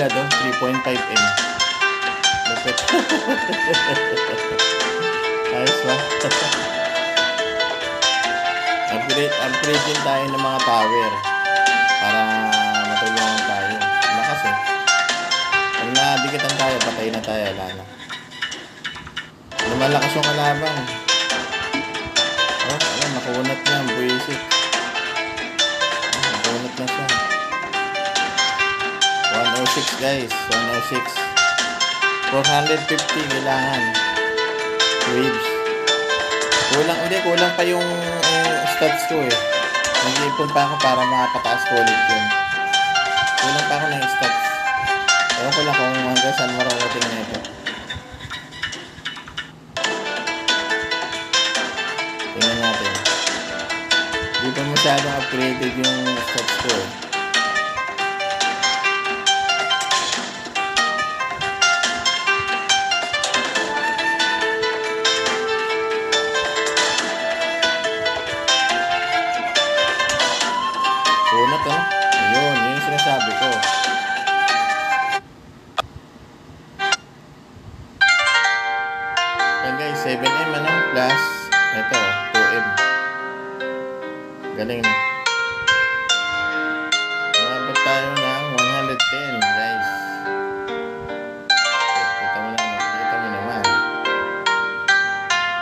agad, oh. 3.5M. Lupit. Ayos ba? Upgrade din tayo ng mga tower para matulungan tayo. Lakas eh. Pag nadikitan tayo, patay na tayo. Wala na. Lumalakas yung kalaban. Oh, alam, nakunat na. Buisit. Nakunat na siya. 106 guys. 106. 450 kailangan. Waves. Kulang pa yung stats ko eh. Nag-iipon pa ako para makapataas ko ulit yun. Kulang pa ako ng stats. Ewan ko lang kung hanggang saan mararating na ito. Tingnan natin. Hindi pa masyadong upgraded yung stats ko eh. Kunat oh. Ayun, yun yung sinasabi ko. Yan guys, 7M ano, plus ito, 2M. Galing na. Umabot tayo ng 110 guys. Kita mo naman.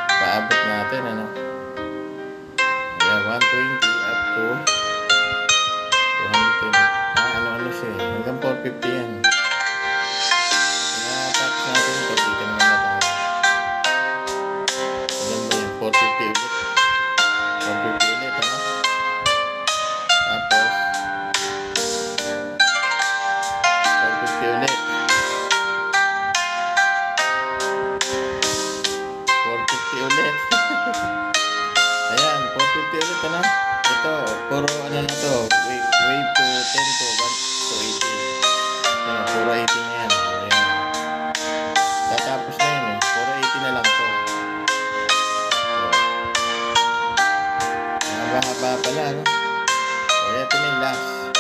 Paabot natin ano. Ayan, 120 up to 210. Ano siya eh. Hanggang 450 yan. Kaya-tax natin ito. Dito naman na tayo. Alam ba yan? 450 ulit. 450 ulit. Ano? Tapos 450 ulit. 450 ulit. Ayan. 450 ulit. Ano? Ito. Puro ano na to. Wave to 10 to 1 to 80. Ayan, puro 80 na yan. Ayan. Tatapos na yun eh. Puro 80 na lang to. Haba-haba pala, no? O, ito na yung last.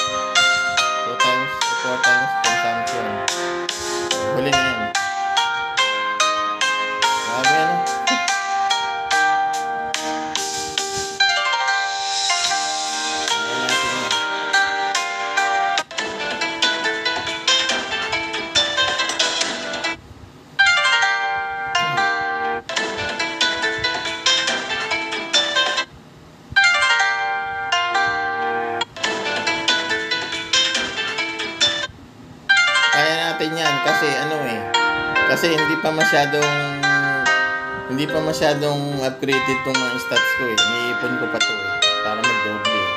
4 times consumption. Huli na yan. Grabe, ano? Kaya natin yan kasi ano eh. Kasi hindi pa masyadong upgraded tong mga stats ko eh. Iniipon ko pa to eh. Para mag-doble eh.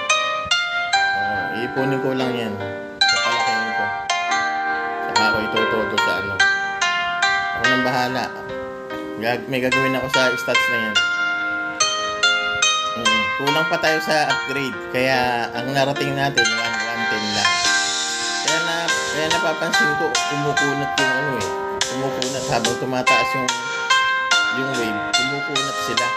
Iipunin ko lang yan. Papalakihin ko. Saka ako itututo sa ano. Ako nang bahala. May gagawin ako sa stats na yan. Kulang pa tayo sa upgrade. Kaya ang narating natin 110 lang. Kaya napapansin ko, kumukunat yung ano eh. Kumukunat habang tumataas yung wave. Kumukunat sila.